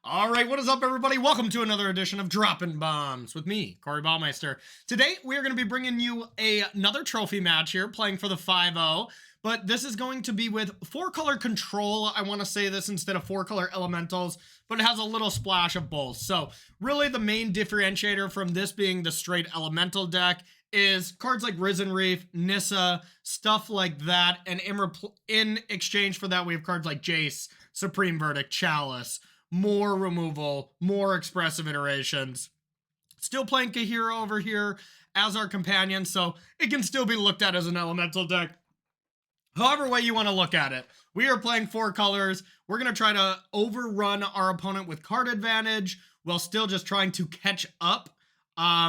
All right, what is up, everybody? Welcome to another edition of Droppin'Baums with me, Corey Baumeister. Today, we are going to be bringing you another trophy match here, playing for the 5-0, but this is going to be with 4-color control. I want to say this instead of 4-color elementals, but it has a little splash of both. So, really, the main differentiator from this being the straight elemental deck is cards like Risen Reef, Nissa, stuff like that, and in exchange for that, we have cards like Jace, Supreme Verdict, Chalice, more removal, more expressive iterations. Still playing Kahira over here as our companion, so it can still be looked at as an elemental deck. However way you want to look at it, we are playing 4 colors. We're going to try to overrun our opponent with card advantage while still just trying to catch up.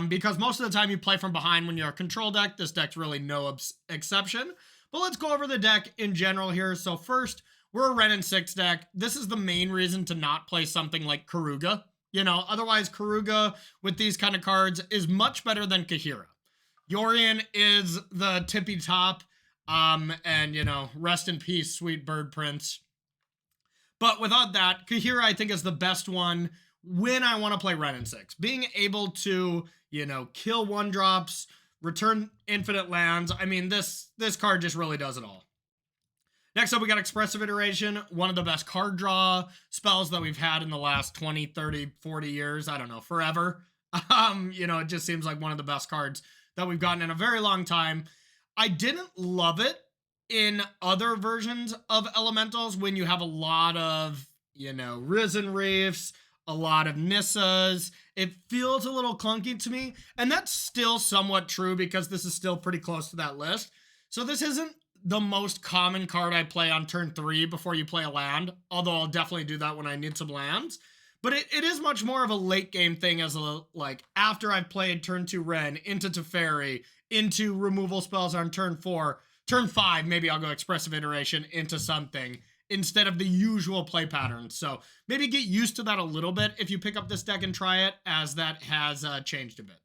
Because most of the time you play from behind when you're a control deck. This deck's really no exception. But let's go over the deck in general here. So first, we're a Ren and 6 deck. This is the main reason to not play something like Karuga. Otherwise Karuga with these kind of cards is much better than Kahira. Yorion is the tippy top. And rest in peace, sweet bird prince. But without that, Kahira I think is the best one when I want to play Ren and 6. Being able to, kill 1-drops, return infinite lands. I mean, this card just really does it all. Next up, we got Expressive Iteration, one of the best card draw spells that we've had in the last 20, 30, 40 years. I don't know, forever. It just seems like one of the best cards that we've gotten in a very long time. I didn't love it in other versions of Elementals when you have a lot of, Risen Reefs, a lot of Nissas. It feels a little clunky to me, and that's still somewhat true because this is still pretty close to that list. So this isn't the most common card I play on turn 3 before you play a land, although I'll definitely do that when I need some lands. But it is much more of a late game thing as after I've played turn 2 Ren, into Teferi, into removal spells on turn 4, turn 5, maybe I'll go Expressive Iteration into something instead of the usual play pattern. So maybe get used to that a little bit if you pick up this deck and try it, as that has changed a bit.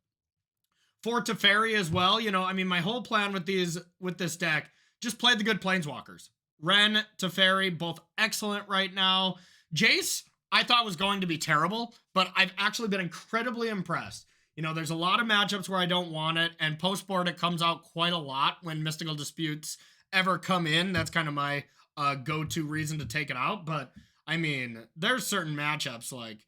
For Teferi as well, my whole plan with this deck, just play the good Planeswalkers. Ren, Teferi, both excellent right now. Jace, I thought was going to be terrible, but I've actually been incredibly impressed. There's a lot of matchups where I don't want it, and post-board it comes out quite a lot when Mystical Disputes ever come in. That's kind of my go-to reason to take it out, but there's certain matchups, like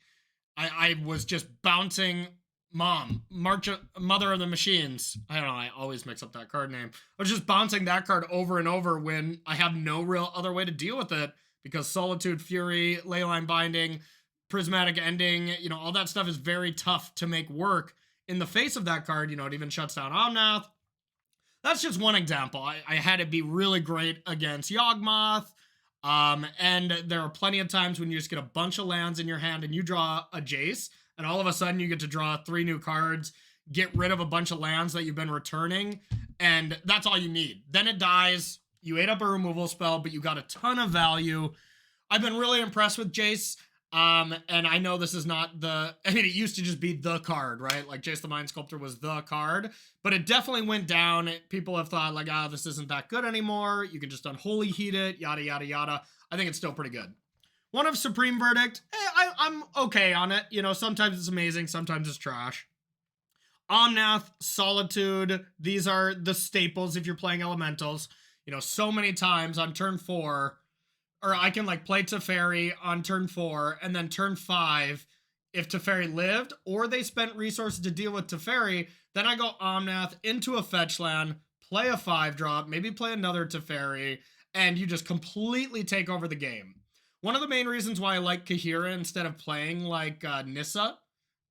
I was just bouncing Mother of the Machines. I don't know, I always mix up that card name. I was just bouncing that card over and over when I have no real other way to deal with it, because Solitude, Fury, Leyline Binding, Prismatic Ending, all that stuff is very tough to make work in the face of that card. It even shuts down Omnath. That's just one example. I had it be really great against Yawgmoth. And there are plenty of times when you just get a bunch of lands in your hand and you draw a Jace, and all of a sudden you get to draw 3 new cards, get rid of a bunch of lands that you've been returning, and that's all you need. Then it dies, you ate up a removal spell, but you got a ton of value. I've been really impressed with Jace, and I know this is not it used to just be the card, right? Like Jace the Mind Sculptor was the card, but it definitely went down. People have thought this isn't that good anymore. You can just Unholy Heat it, yada, yada, yada. I think it's still pretty good. One of Supreme Verdict, I'm okay on it. Sometimes it's amazing, sometimes it's trash. Omnath, Solitude, these are the staples if you're playing Elementals. So many times on turn 4, or I can play Teferi on turn 4, and then turn 5, if Teferi lived, or they spent resources to deal with Teferi, then I go Omnath into a fetch land, play a 5-drop, maybe play another Teferi, and you just completely take over the game. One of the main reasons why I like Kahira instead of playing Nissa,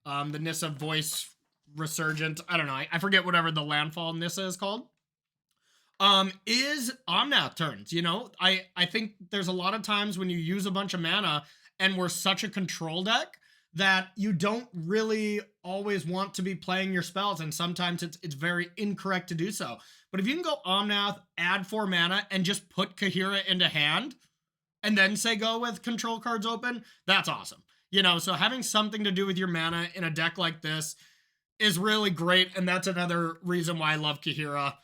the Nissa Voice Resurgent, I don't know, I forget whatever the landfall Nissa is called, is Omnath turns. I think there's a lot of times when you use a bunch of mana and we're such a control deck that you don't really always want to be playing your spells, and sometimes it's very incorrect to do so. But if you can go Omnath, add 4 mana, and just put Kahira into hand, and then say go with control cards open, that's awesome. So having something to do with your mana in a deck like this is really great, and that's another reason why I love Kahira.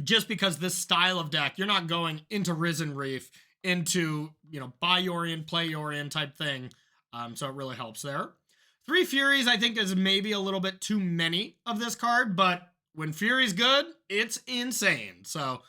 Just because this style of deck, you're not going into Risen Reef, into you know, buy Yorion, play Yorion type thing. So it really helps there. 3 Furies, I think, is maybe a little bit too many of this card, but when Fury's good, it's insane. So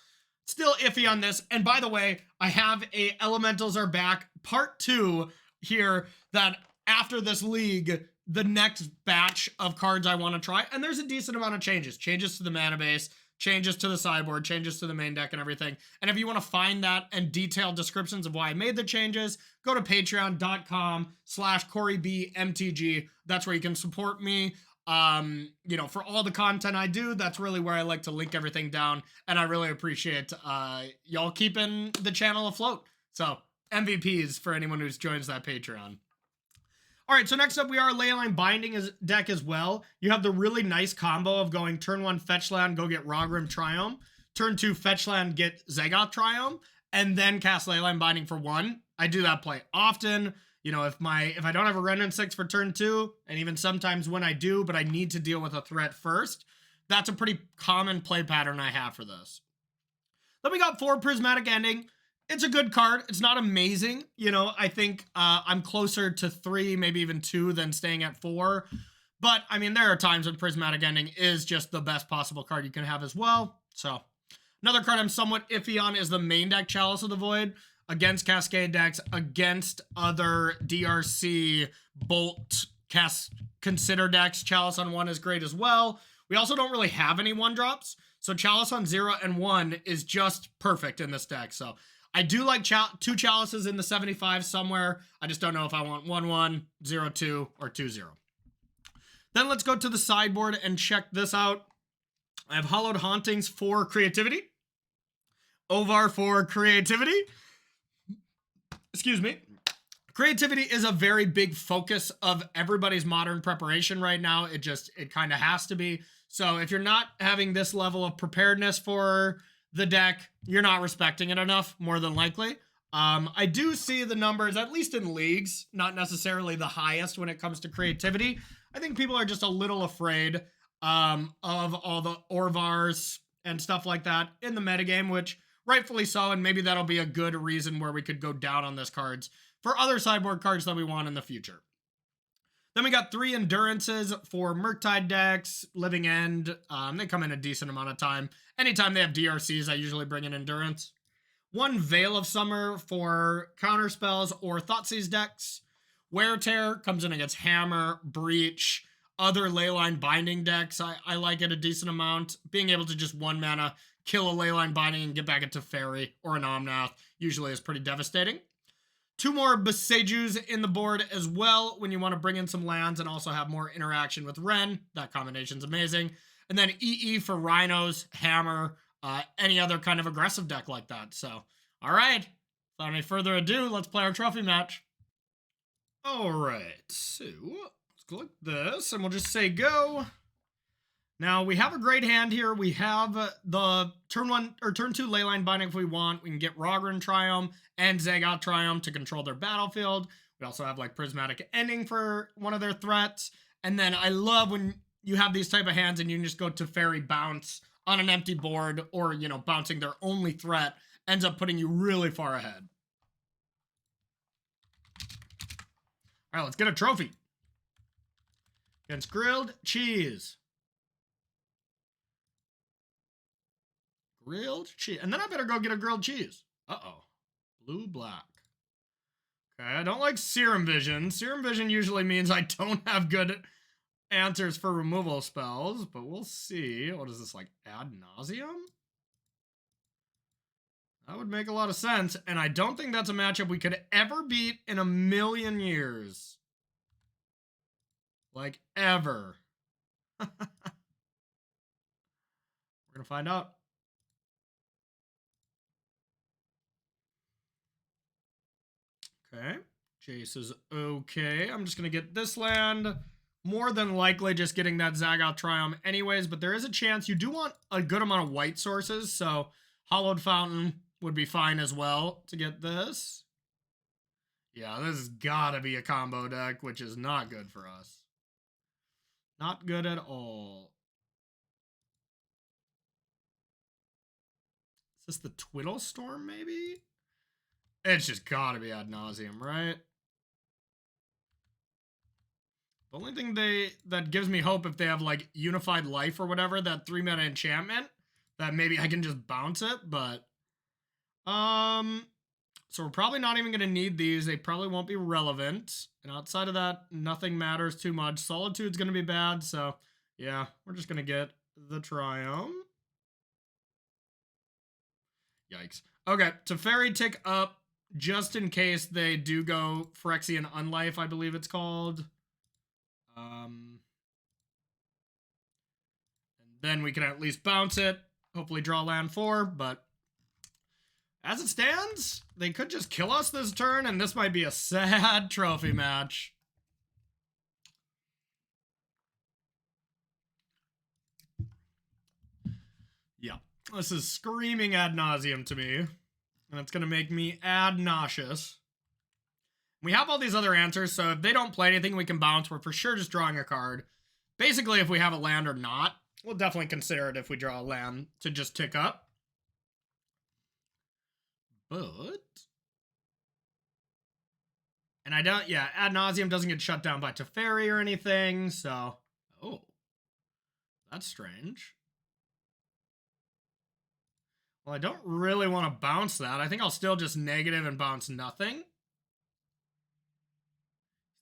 still iffy on this. And by the way, I have a Elementals Are Back Part 2 here that after this league, the next batch of cards I want to try, and there's a decent amount of changes. Changes to the mana base, changes to the sideboard, changes to the main deck and everything. And if you want to find that and detailed descriptions of why I made the changes, go to patreon.com/CoreyBMTG. That's where you can support me. You know, for all the content I do, that's really where I like to link everything down. And I really appreciate y'all keeping the channel afloat. So MVPs for anyone who's joins that Patreon. All right, so next up we are Leyline Binding deck as well. You have the really nice combo of going turn 1 fetch land, go get Rogrim Triome, turn 2 fetch land, get Zagoth Triome, and then cast Leyline Binding for 1. I do that play often. You know, if I don't have a Remnant 6 for turn 2, and even sometimes when I do, but I need to deal with a threat first, that's a pretty common play pattern I have for this. Then we got 4 Prismatic Ending. It's a good card. It's not amazing. You know, I think I'm closer to 3, maybe even 2 than staying at 4. But, I mean, there are times when Prismatic Ending is just the best possible card you can have as well. So, another card I'm somewhat iffy on is the main deck Chalice of the Void. Against Cascade decks, against other DRC Bolt Consider decks, Chalice on 1 is great as well. We also don't really have any 1-drops. So, Chalice on 0 and 1 is just perfect in this deck. So, I do like 2 Chalices in the 75 somewhere. I just don't know if I want 1-1, 0-2, or 2-0. Then let's go to the sideboard and check this out. I have Hallowed Hauntings for creativity. Ovar for creativity. Excuse me. Creativity is a very big focus of everybody's modern preparation right now. It kind of has to be. So if you're not having this level of preparedness for the deck, you're not respecting it enough, more than likely. I do see the numbers, at least in leagues, not necessarily the highest when it comes to creativity. I think people are just a little afraid of all the Orvars and stuff like that in the metagame, which rightfully so, and maybe that'll be a good reason where we could go down on this cards for other sideboard cards that we want in the future. Then we got 3 Endurances for Murktide decks, Living End. They come in a decent amount of time. Anytime they have DRCs, I usually bring in Endurance. 1 Veil of Summer for counterspells or Thoughtseize decks. Wear Tear comes in against Hammer, Breach, other Leyline Binding decks. I like it a decent amount. Being able to just 1 mana, kill a Leyline Binding and get back into Fairy or an Omnath usually is pretty devastating. 2 more Besejus in the board as well when you want to bring in some lands and also have more interaction with Ren. That combination's amazing. And then EE for Rhinos, Hammer, any other kind of aggressive deck like that. So, all right. Without any further ado, let's play our trophy match. All right. So, let's click this and we'll just say go. Now, we have a great hand here. We have the turn 1 or turn 2 Leyline Binding if we want. We can get Rogrim Triome and Zagoth Triome to control their battlefield. We also have like Prismatic Ending for one of their threats. And then I love when you have these type of hands and you can just go to Fairy Bounce on an empty board, or, you know, bouncing their only threat ends up putting you really far ahead. All right, let's get a trophy. Against Grilled Cheese. Grilled cheese. And then I better go get a grilled cheese. Uh-oh. Blue-black. Okay, I don't like Serum Vision. Serum Vision usually means I don't have good answers for removal spells, but we'll see. What is this, like Ad Nauseam? That would make a lot of sense, and I don't think that's a matchup we could ever beat in a million years. Like, ever. We're gonna find out. Okay, Jace is okay. I'm just going to get this land. More than likely just getting that Zagoth Triome anyways, but there is a chance you do want a good amount of white sources, so Hollowed Fountain would be fine as well to get this. Yeah, this has got to be a combo deck, which is not good for us. Not good at all. Is this the Twiddle Storm, maybe? It's just gotta be Ad Nauseam, right? The only thing that gives me hope if they have like Unified Life or whatever, that 3-mana enchantment, that maybe I can just bounce it, but so we're probably not even gonna need these. They probably won't be relevant. And outside of that, nothing matters too much. Solitude's gonna be bad, so yeah, we're just gonna get the Triumph. Yikes. Okay, Teferi tick up just in case they do go Phyrexian Unlife, I believe it's called. And then we can at least bounce it, hopefully draw land 4, but as it stands, they could just kill us this turn, and this might be a sad trophy match. Yeah, this is screaming ad nauseum to me, and it's going to make me ad nauseous. We have all these other answers, so if they don't play anything we can bounce, we're for sure just drawing a card. Basically, if we have a land or not, we'll definitely consider it if we draw a land to just tick up. But... and I don't, yeah, Ad Nauseam doesn't get shut down by Teferi or anything, so... oh. That's strange. Well, I don't really want to bounce that. I think I'll still just negative and bounce nothing.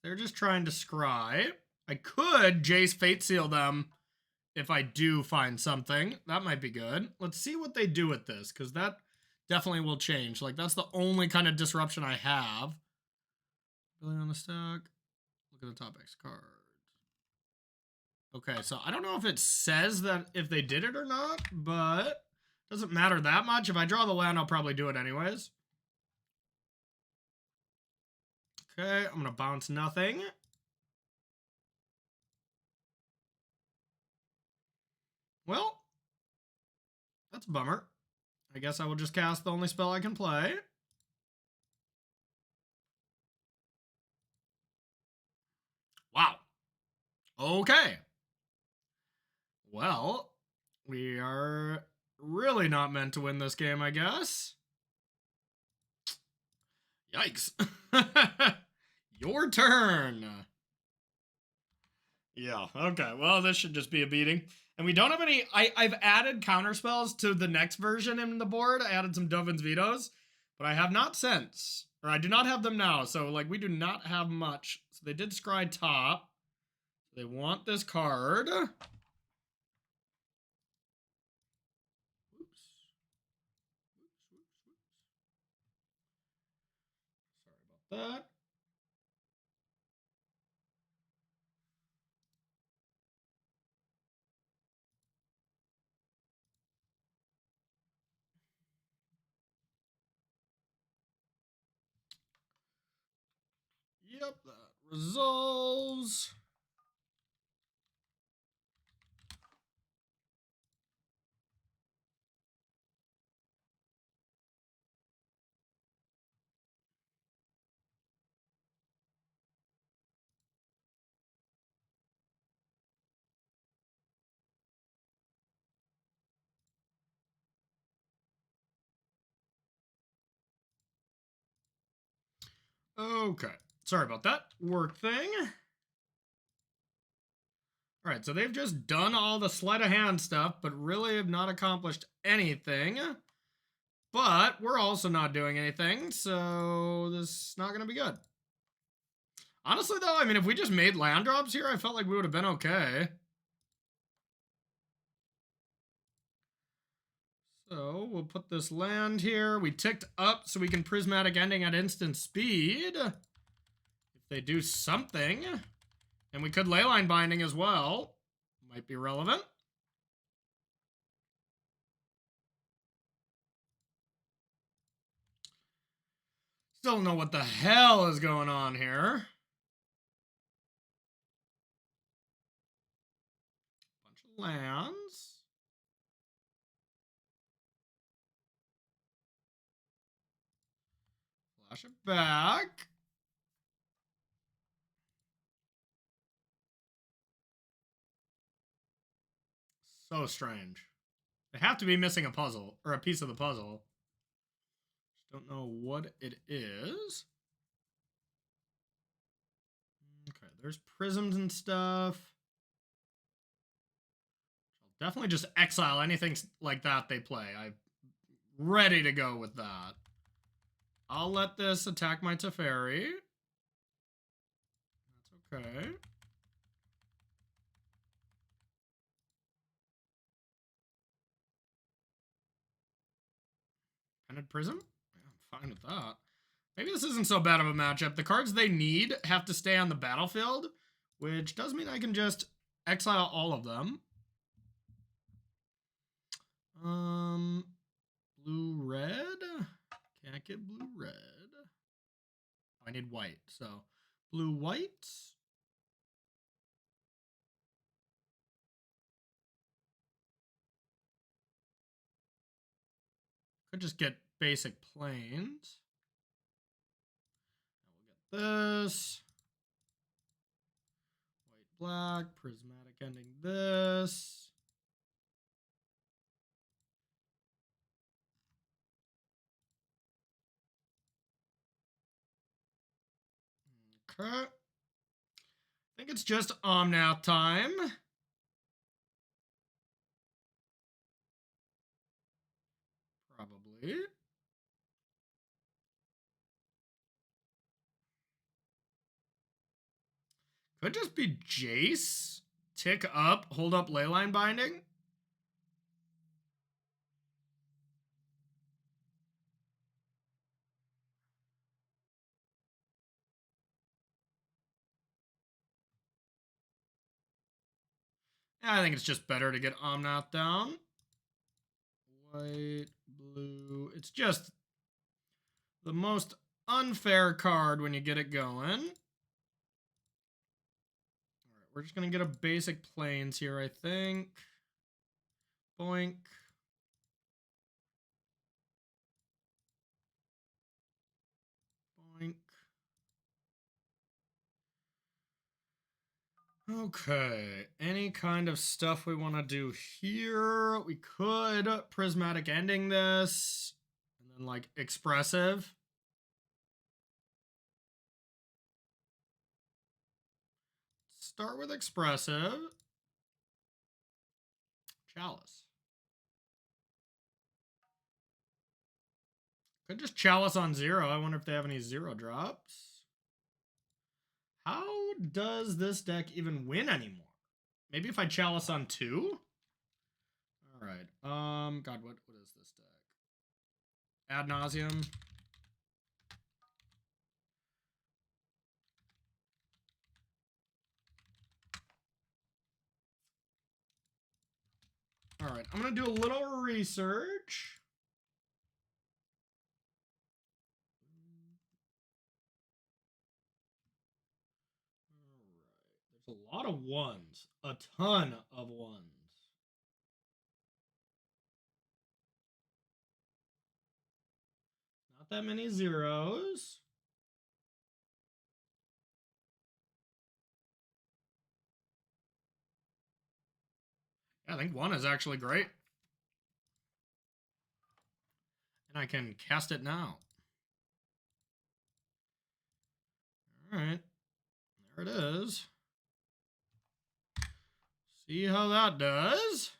They're just trying to scry. I could Jace Fate Seal them if I do find something. That might be good. Let's see what they do with this, because that definitely will change. Like, that's the only kind of disruption I have. Really on the stack. Look at the top X cards. Okay, so I don't know if it says that if they did it or not, but it doesn't matter that much. If I draw the land, I'll probably do it anyways. Okay, I'm going to bounce nothing. Well, that's a bummer. I guess I will just cast the only spell I can play. Wow. Okay. Well, we are really not meant to win this game, I guess. Yikes. Your turn. Yeah, okay. Well, this should just be a beating. And we don't have any... I've added counter spells to the next version in the board. I added some Dovin's Vetoes, but I have not since. Or I do not have them now, so, like, we do not have much. So they did scry top. They want this card. Oops. Sorry about that. Yep, that resolves. Okay, sorry about that. Work thing. All right, so they've just done all the sleight of hand stuff, but really have not accomplished anything. But we're also not doing anything, so this is not going to be good. Honestly, though, I mean, if we just made land drops here, I felt like we would have been okay. So we'll put this land here. We ticked up so we can prismatic ending at instant speed. If they do something. And we could leyline binding as well. Might be relevant. Still don't know what the hell is going on here. Bunch of lands. Flash it back. So strange. They have to be missing a puzzle, or a piece of the puzzle. don't know what it is. Okay, there's prisms and stuff. I'll definitely just exile anything like that they play. I'm ready to go with that. I'll let this attack my Teferi. That's okay. Pendant Prism? Yeah, I'm fine with that. Maybe this isn't so bad of a matchup. The cards they need have to stay on the battlefield, which does mean I can just exile all of them. Blue-red? Can't get blue-red. I need white, so blue-white. Could just get basic planes. We'll get this. White-black, prismatic ending this. Okay. I think it's just Omnath time. Probably. Could just be Jace. Tick up, hold up Leyline Binding. Yeah, I think it's just better to get Omnath down. White, blue. It's just the most unfair card when you get it going. All right, we're just going to get a basic plains here, I think. Boink. Boink. Okay, any kind of stuff we want to do here? We could prismatic ending this, and then like expressive. Start with expressive. Chalice. Could just Chalice on 0. I wonder if they have any 0 drops. How does this deck even win anymore? Maybe if I Chalice on 2? Alright. God, what is this deck? Ad Nauseam. Alright, I'm gonna do a little research. Alright, there's a lot of 1s. A ton of 1s. Not that many 0s. Yeah, I think 1 is actually great. And I can cast it now. Alright. There it is. See how that does.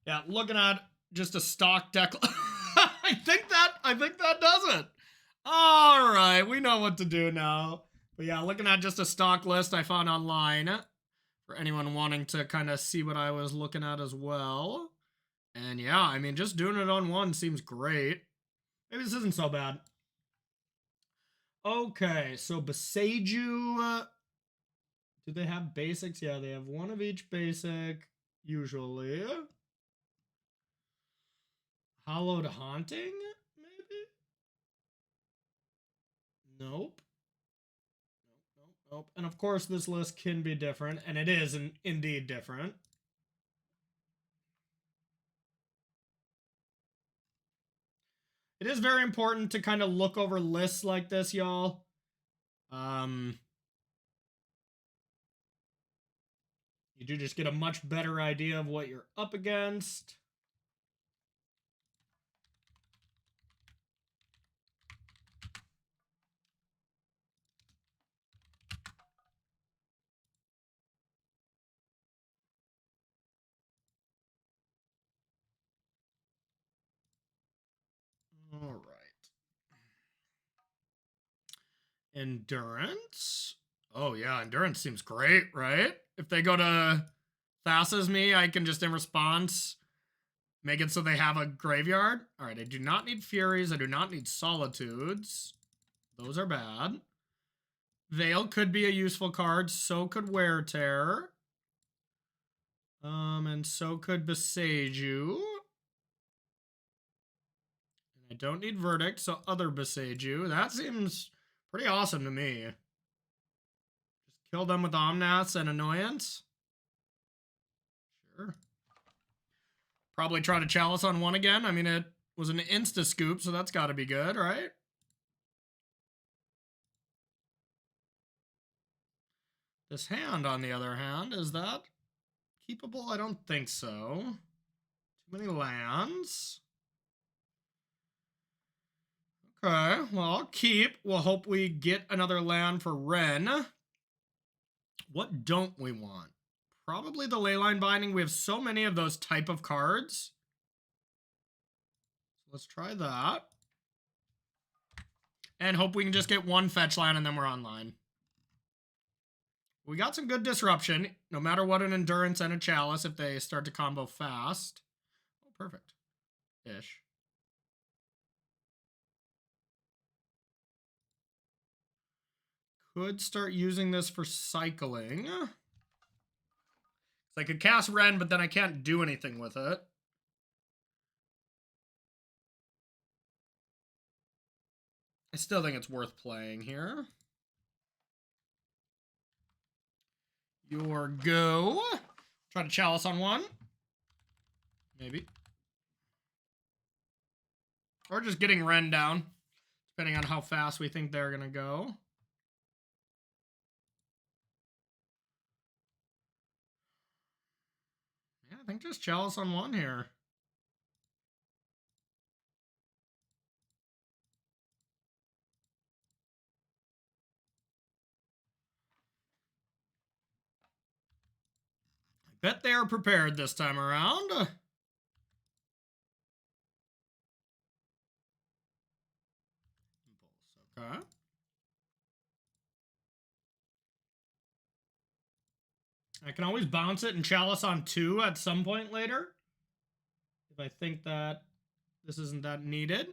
Yeah, looking at just a stock deck. I think that does it. All right, we know what to do now. But yeah, looking at just a stock list I found online for anyone wanting to kind of see what I was looking at as well. And yeah, I mean, just doing it on 1 seems great. Maybe this isn't so bad. Okay, so Beseiju. Do they have basics? Yeah, they have 1 of each basic, usually. Hallowed Haunting, maybe? Nope. Nope. And of course, this list can be different, and it is indeed different. It is very important to kind of look over lists like this, y'all. You You do just get a much better idea of what you're up against. All right. Endurance. Oh, yeah. Endurance seems great, right? If they go to fast as me, I can just in response make it so they have a graveyard. All right. I do not need Furies. I do not need Solitudes. Those are bad. Veil could be a useful card. So could Wear Tear. And so could Beseiju. I don't need Verdict, so other Beseiju. That seems pretty awesome to me. Just kill them with Omnaths and Annoyance. Sure. Probably try to Chalice on one again. I mean, it was an insta-scoop, so that's got to be good, right? This hand, on the other hand, is that keepable? I don't think so. Too many lands. Okay, well, I'll keep. We'll hope we get another land for Ren. What don't we want? Probably the Leyline Binding. We have so many of those type of cards. So let's try that. And hope we can just get one fetch land and then we're online. We got some good disruption, no matter what, an Endurance and a Chalice if they start to combo fast. Oh, perfect. Ish. Could start using this for cycling. So I could cast Ren, but then I can't do anything with it. I still think it's worth playing here. Your go. Try to Chalice on one. Maybe. Or just getting Ren down, depending on how fast we think they're going to go. Yeah, I think just Chalice on one here. I bet they are prepared this time around. Okay. I can always bounce it and Chalice on two at some point later, if I think that this isn't that needed.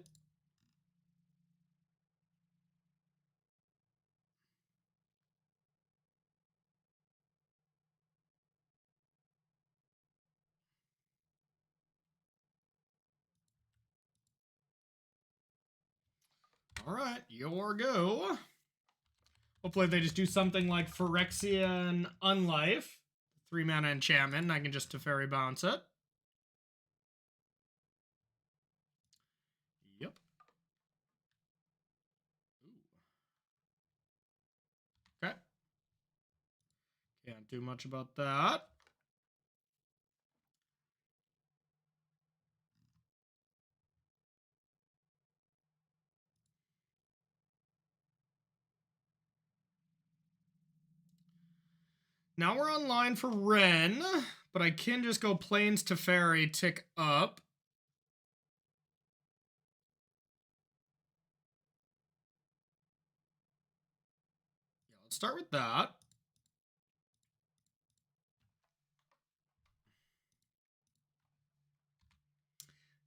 All right, your go. Hopefully they just do something like Phyrexian Unlife. 3-mana enchantment, and I can just Teferi bounce it. Yep. Ooh. Okay. Can't do much about that. Now we're online for Ren, but I can just go Plains Teferi, tick up. Yeah, let's start with that.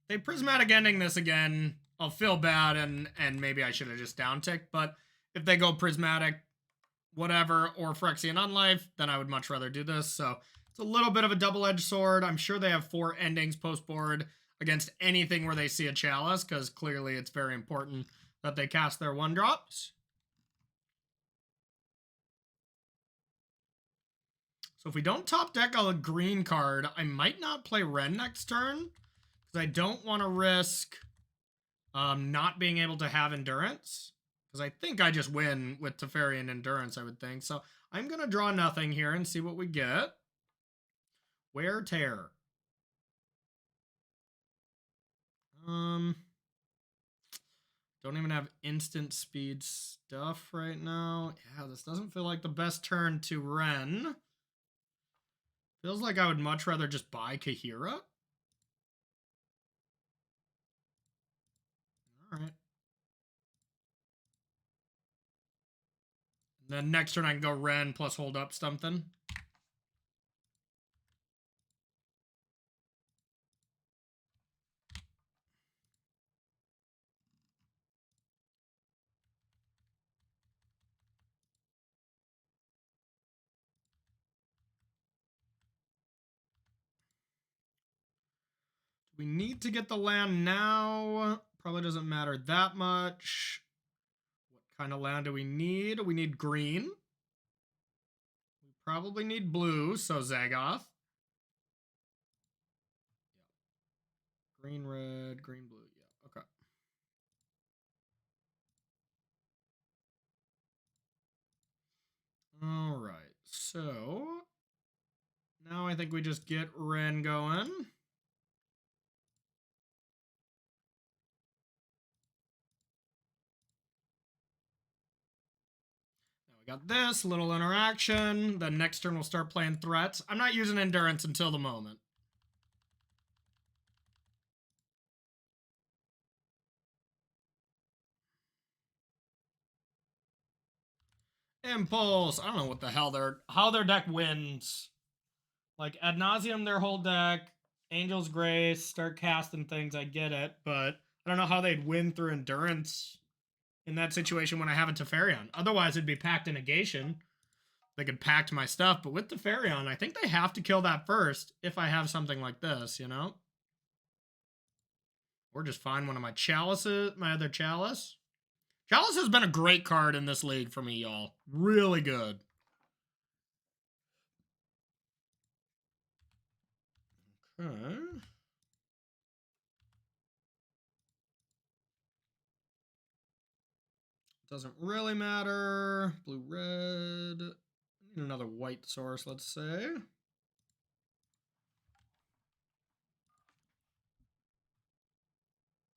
They Prismatic Ending this again, I'll feel bad and maybe I should have just down-ticked, but if they go Prismatic whatever or Phyrexian Unlife, then I would much rather do this. So it's a little bit of a double-edged sword. I'm sure they have 4 endings post-board against anything where they see a Chalice, because clearly it's very important that they cast their 1-drops. So if we don't top deck a green card, I might not play Ren next turn, because I don't want to risk not being able to have Endurance. Because I think I just win with Teferi and Endurance, I would think. So I'm going to draw nothing here and see what we get. Wear tear. Don't even have instant speed stuff right now. Yeah, this doesn't feel like the best turn to Ren. Feels like I would much rather just buy Kahira. All right. Then next turn I can go Ren plus hold up something. We need to get the land now. Probably doesn't matter that much. What kind of land do we need? We need green. We probably need blue, so Zagoth. Green, red, green, blue. Yeah, okay. All right, so now I think we just get Ren going. Now we got this little interaction. Then next turn we'll start playing threats. I'm not using endurance until the moment. Impulse. I don't know what the hell how their deck wins. Like ad nauseam, their whole deck. Angel's Grace, start casting things. I get it, but I don't know how they'd win through endurance in that situation when I have a Teferion. Otherwise, it'd be Pact and Negation. They could pact my stuff, but with Teferion, I think they have to kill that first if I have something like this, you know? Or just find one of my chalices, my other chalice. Chalice has been a great card in this league for me, y'all. Really good. Okay. Doesn't really matter. Blue, red. I need another white source, let's say.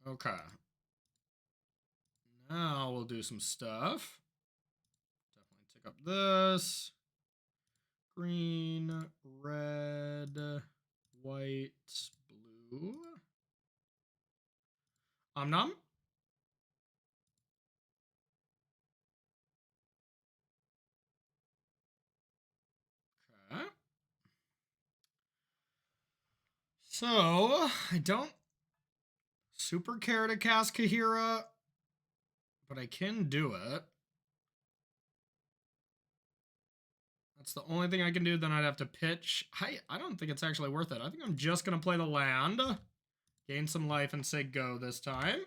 Okay. Now we'll do some stuff. Definitely take up this. Green, red, white, blue. Nom. Okay. So, I don't super care to cast Kahira, but I can do it. That's the only thing I can do. Then I'd have to pitch. I don't think it's actually worth it. I think I'm just going to play the land, gain some life, and say go this time.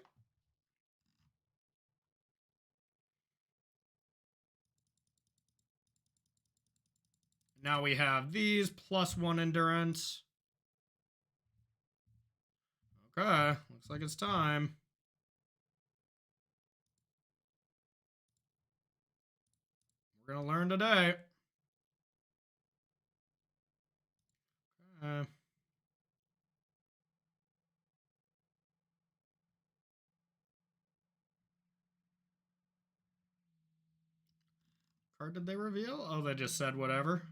Now we have these +1 endurance. Okay, looks like it's time. We're going to learn today. Okay. Card did they reveal? Oh, they just said whatever.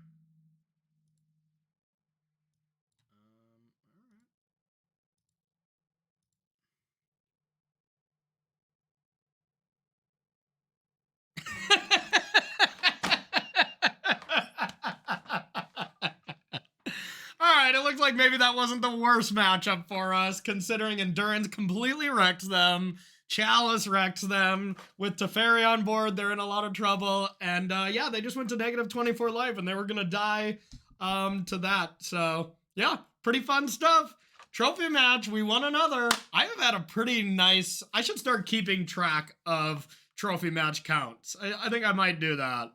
Alright, it looks like maybe that wasn't the worst matchup for us, considering Endurance completely wrecked them. Chalice wrecked them. With Teferi on board, they're in a lot of trouble. And yeah, they just went to negative 24 life, and they were going to die to that. So yeah, pretty fun stuff. Trophy match, we won another. I have had a pretty nice... I should start keeping track of trophy match counts. I think I might do that.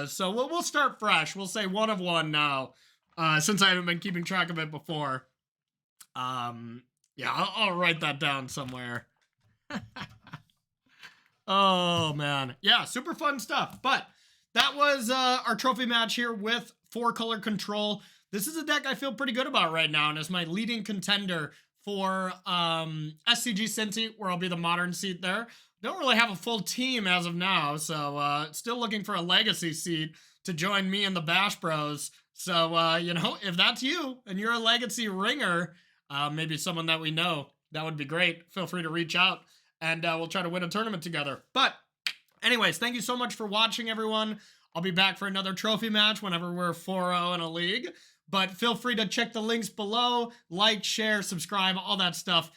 So we'll start fresh. We'll say 1 of 1 now. Since I haven't been keeping track of it before. Yeah, I'll write that down somewhere. Oh, man. Yeah, super fun stuff. But that was our trophy match here with 4-color control. this is a deck I feel pretty good about right now, and is my leading contender for SCG Cincy, where I'll be the modern seat there. Don't really have a full team as of now, so still looking for a legacy seat to join me and the Bash Bros. So, you know, if that's you and you're a legacy ringer, maybe someone that we know, that would be great. Feel free to reach out, and we'll try to win a tournament together. But anyways, thank you so much for watching, everyone. I'll be back for another trophy match whenever we're 4-0 in a league. But feel free to check the links below, like, share, subscribe, all that stuff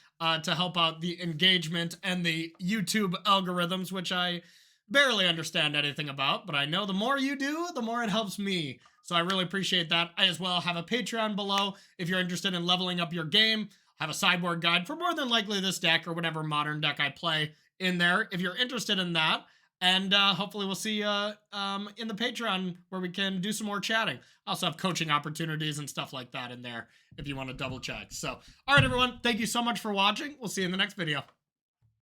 to help out the engagement and the YouTube algorithms, which I barely understand anything about. But I know the more you do, the more it helps me. So I really appreciate that. I as well have a Patreon below if you're interested in leveling up your game. I have a sideboard guide for more than likely this deck or whatever modern deck I play in there if you're interested in that. And hopefully we'll see you in the Patreon where we can do some more chatting. I also have coaching opportunities and stuff like that in there if you want to double check. So, all right, everyone. Thank you so much for watching. We'll see you in the next video.